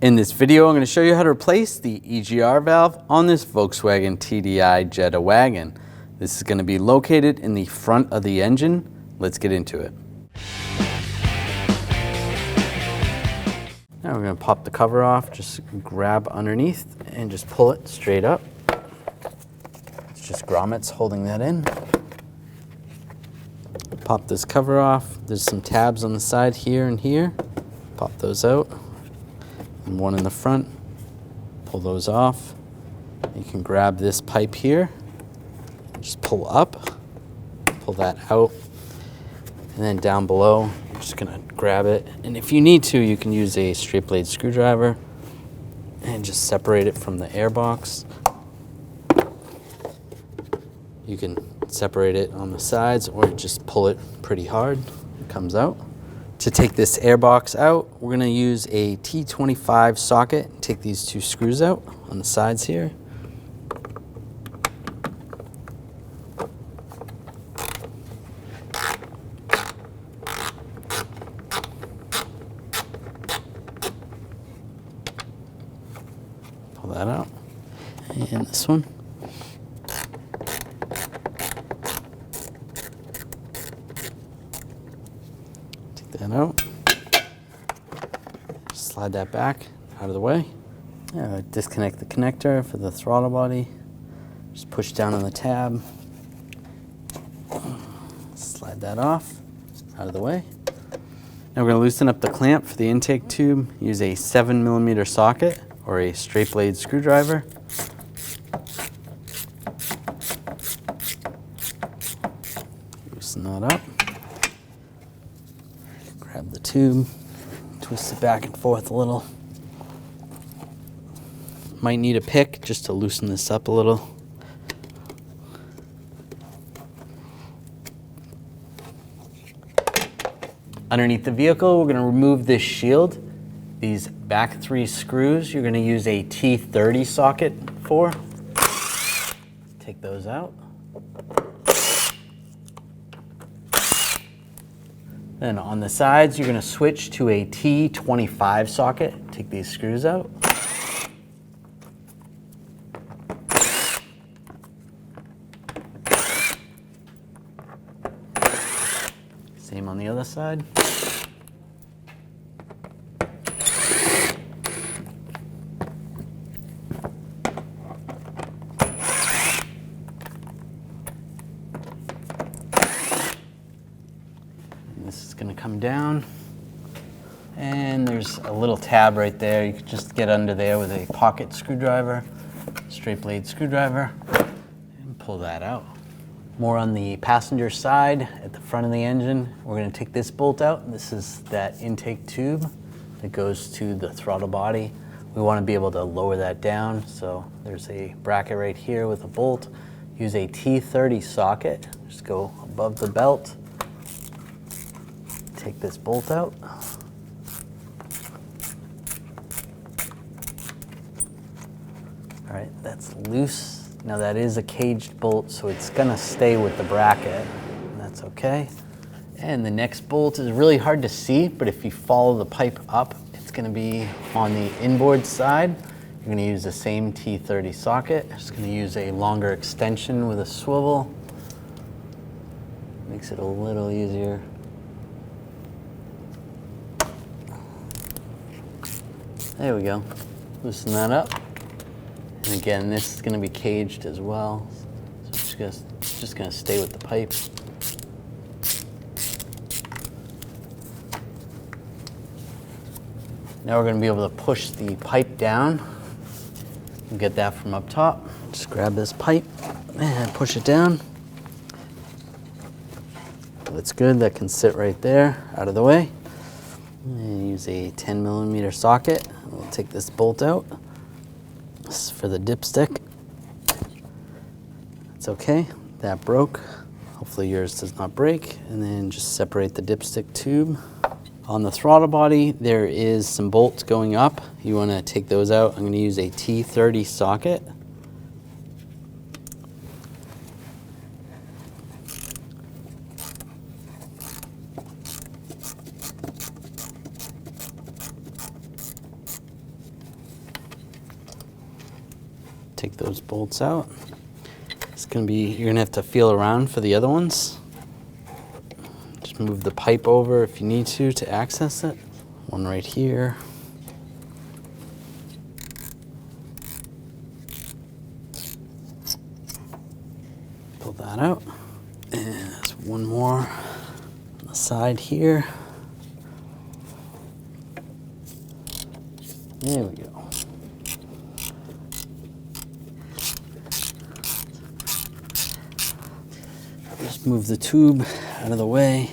In this video, I'm going to show you how to replace the EGR valve on this Volkswagen TDI Jetta wagon. This is going to be located in the front of the engine. Let's get into it. Now we're going to pop the cover off, just grab underneath and just pull it straight up. It's just grommets holding that in. Pop this cover off. There's some tabs on the side here and here. Pop those out. And one in the front. Pull those off. You can grab this pipe here. Just pull up. Pull that out. And then down below, you're just gonna grab it. And if you need to, you can use a straight blade screwdriver and just separate it from the air box. You can separate it on the sides or just pull it pretty hard. It comes out. To take this air box out, we're gonna use a T25 socket. Take these two screws out on the sides here. Pull that out. And this one. That out. Slide that back out of the way. Disconnect the connector for the throttle body. Just push down on the tab. Slide that off out of the way. Now we're going to loosen up the clamp for the intake tube. Use a 7mm socket or a straight blade screwdriver. Loosen that up. Grab the tube, twist it back and forth a little. Might need a pick just to loosen this up a little. Underneath the vehicle, we're going to remove this shield. These back 3 screws, you're going to use a T30 socket for. Take those out. Then on the sides, you're going to switch to a T25 socket. Take these screws out. Same on the other side. This is going to come down, and there's a little tab right there. You can just get under there with a pocket screwdriver, straight blade screwdriver, and pull that out. More on the passenger side at the front of the engine, we're going to take this bolt out. This is that intake tube that goes to the throttle body. We want to be able to lower that down, so there's a bracket right here with a bolt. Use a T30 socket. Just go above the belt. Take this bolt out. All right, that's loose. Now that is a caged bolt, so it's gonna stay with the bracket. That's okay. And the next bolt is really hard to see, but if you follow the pipe up, it's gonna be on the inboard side. You're gonna use the same T30 socket. Just gonna use a longer extension with a swivel. Makes it a little easier. There we go. Loosen that up. And again, this is going to be caged as well. So it's just going to stay with the pipe. Now we're going to be able to push the pipe down. We'll get that from up top. Just grab this pipe and push it down. That's good. That can sit right there, out of the way. And use a 10mm socket. We'll take this bolt out. This is for the dipstick. It's okay. That broke. Hopefully yours does not break. And then just separate the dipstick tube. On the throttle body, there is some bolts going up. You want to take those out. I'm going to use a T30 socket. Take those bolts out. It's gonna be, you're gonna have to feel around for the other ones. Just move the pipe over if you need to access it. One right here. Pull that out. And there's one more on the side here. There we go. Just move the tube out of the way.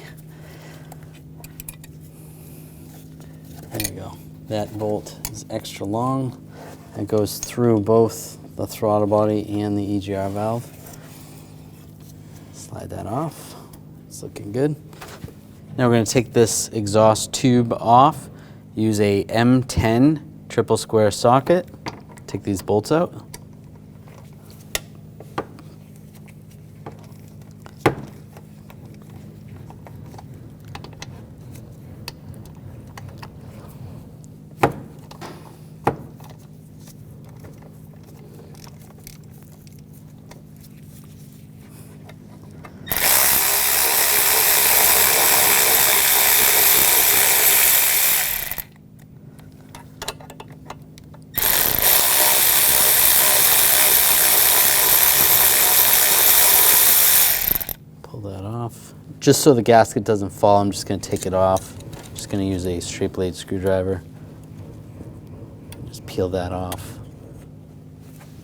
There you go. That bolt is extra long. It goes through both the throttle body and the EGR valve. Slide that off. It's looking good. Now we're going to take this exhaust tube off. Use a M10 Triple Square Socket. Take these bolts out. That off. Just so the gasket doesn't fall, I'm just going to take it off. I'm just going to use a straight blade screwdriver. Just peel that off.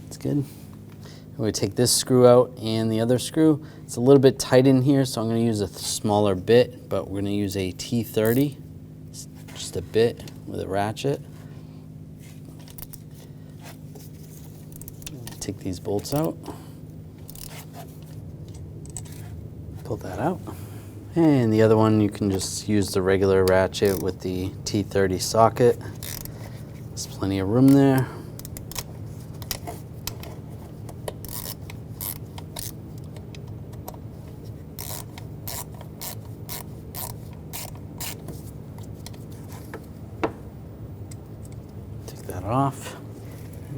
That's good. I'm going to take this screw out and the other screw. It's a little bit tight in here, so I'm going to use a smaller bit, but we're going to use a T30, just a bit with a ratchet. Take these bolts out. Pull that out. And the other one, you can just use the regular ratchet with the T30 socket. There's plenty of room there. Take that off.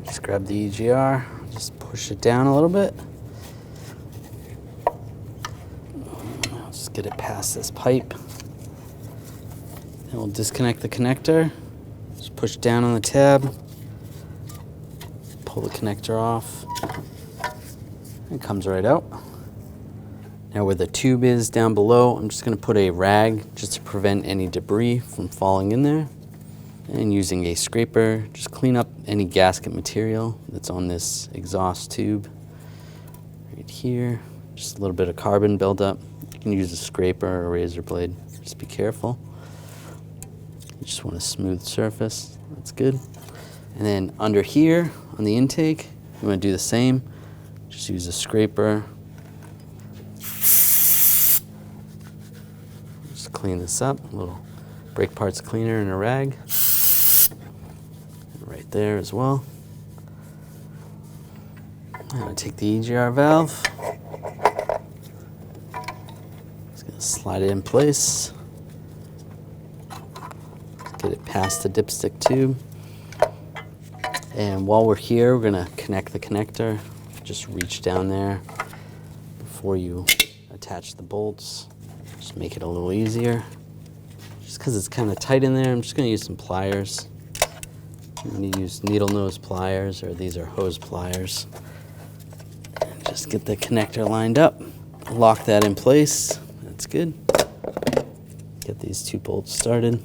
Just grab the EGR, just push it down a little bit. Get it past this pipe. Then we'll disconnect the connector. Just push down on the tab. Pull the connector off. It comes right out. Now where the tube is down below, I'm just going to put a rag just to prevent any debris from falling in there. And using a scraper, just clean up any gasket material that's on this exhaust tube. Right here. Just a little bit of carbon buildup. You can use a scraper or a razor blade. Just be careful. You just want a smooth surface. That's good. And then under here on the intake, you want to do the same. Just use a scraper. Just clean this up. A little brake parts cleaner and a rag. Right there as well. I'm going to take the EGR valve. Slide it in place. Get it past the dipstick tube. And while we're here, we're going to connect the connector. Just reach down there before you attach the bolts. Just make it a little easier. Just because it's kind of tight in there, I'm just going to use some pliers. I'm going to use needle nose pliers, or these are hose pliers. And just get the connector lined up. Lock that in place. That's good. Get these two bolts started.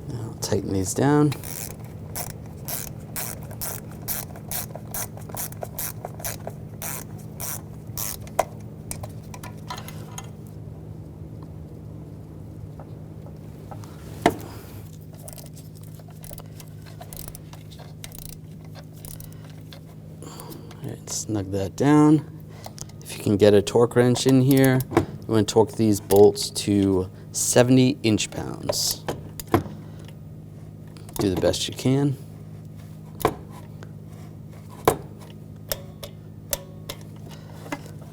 Now I'll tighten these down. Alright, snug that down. If you can get a torque wrench in here, you want to torque these bolts to 70 inch-pounds. Do the best you can.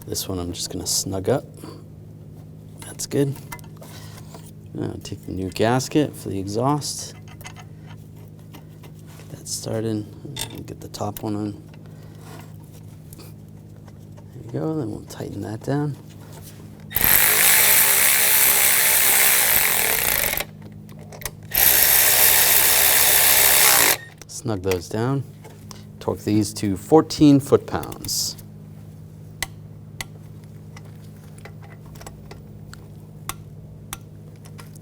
This one I'm just going to snug up. That's good. Take the new gasket for the exhaust. Get that started. Get the top one on. There you go. Then we'll tighten that down. Snug those down. Torque these to 14 foot-pounds.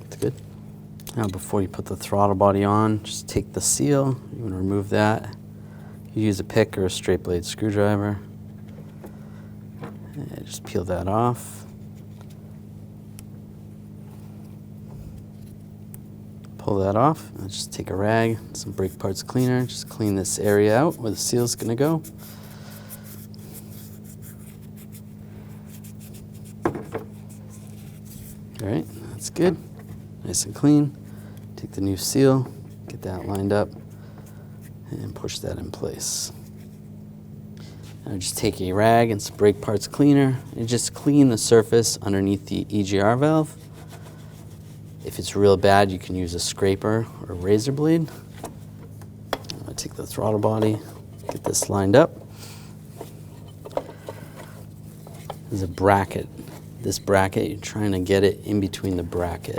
That's good. Now before you put the throttle body on, just take the seal. You want to remove that. You use a pick or a straight blade screwdriver. And just peel that off. Pull that off. I'll just take a rag, some brake parts cleaner, just clean this area out where the seal's gonna go. All right, that's good. Nice and clean. Take the new seal, get that lined up, and push that in place. Now just take a rag and some brake parts cleaner and just clean the surface underneath the EGR valve. If it's real bad, you can use a scraper or a razor blade. I'll take the throttle body, get this lined up. There's a bracket. This bracket, you're trying to get it in between the bracket.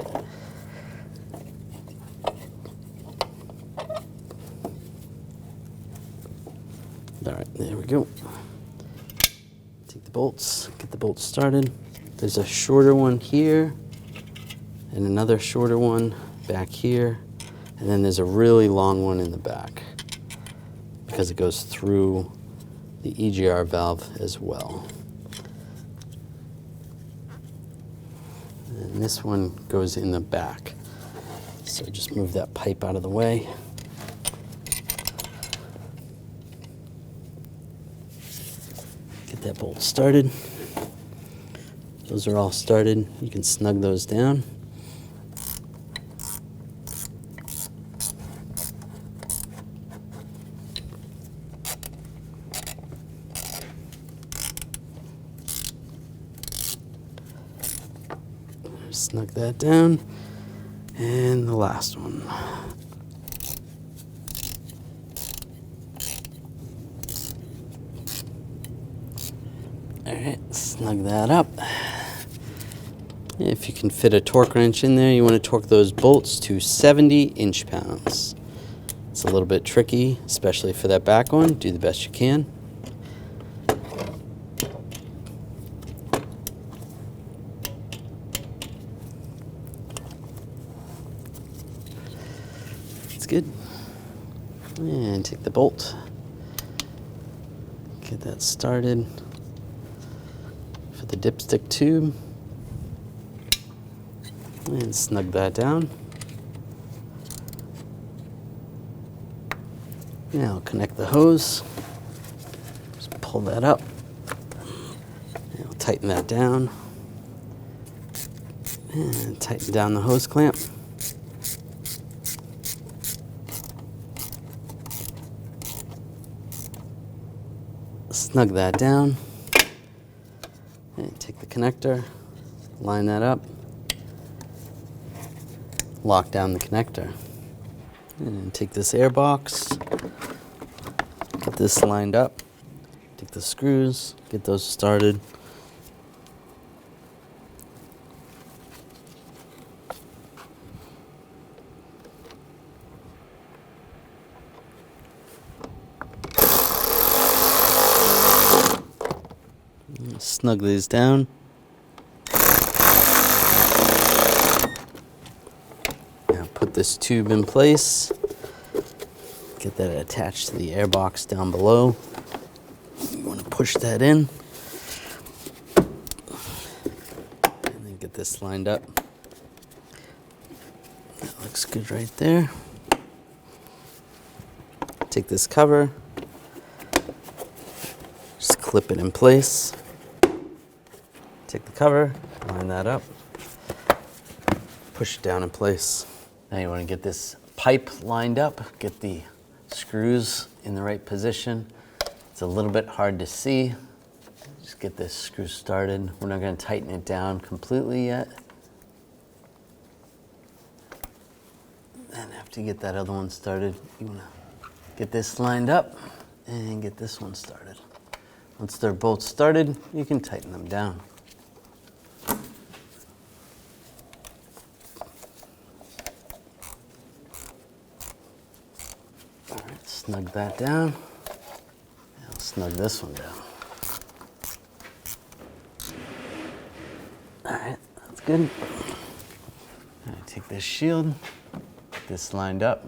All right, there we go. Take the bolts, get the bolts started. There's a shorter one here, and another shorter one back here, and then there's a really long one in the back because it goes through the EGR valve as well. And this one goes in the back. So just move that pipe out of the way. Get that bolt started. Those are all started. You can snug those down. Snug that down, and the last one. All right, snug that up. If you can fit a torque wrench in there, you want to torque those bolts to 70 inch-pounds. It's a little bit tricky, especially for that back one. Do the best you can. Good. And take the bolt, get that started for the dipstick tube, and snug that down. Now connect the hose, just pull that up, and tighten that down, and tighten down the hose clamp. Snug that down, and take the connector, line that up, lock down the connector, and take this air box, get this lined up, take the screws, get those started. Snug these down. Now put this tube in place. Get that attached to the air box down below. You want to push that in. And then get this lined up. That looks good right there. Take this cover. Just clip it in place. Take the cover, line that up, push it down in place. Now you want to get this pipe lined up, get the screws in the right position. It's a little bit hard to see. Just get this screw started. We're not going to tighten it down completely yet. And after you get that other one started, you want to get this lined up and get this one started. Once they're both started, you can tighten them down. All right, snug that down. I'll snug this one down. All right, that's good. All right, take this shield, get this lined up.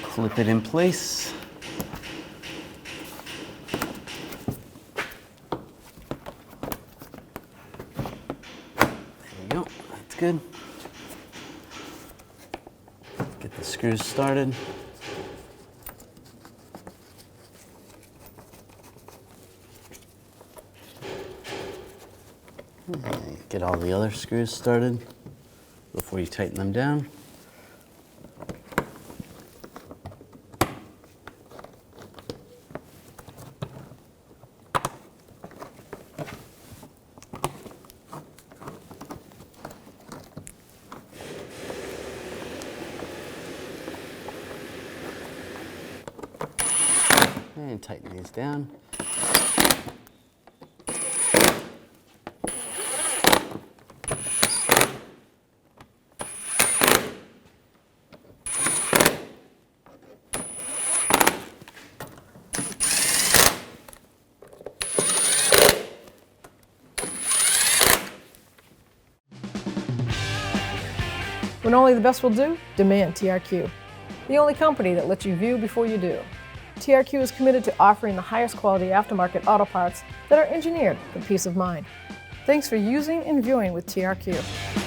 Clip it in place. There we go, that's good. Get the screws started. And get all the other screws started before you tighten them down. And tighten these down. When only the best will do, demand TRQ. The only company that lets you view before you do. TRQ is committed to offering the highest quality aftermarket auto parts that are engineered for peace of mind. Thanks for using and viewing with TRQ.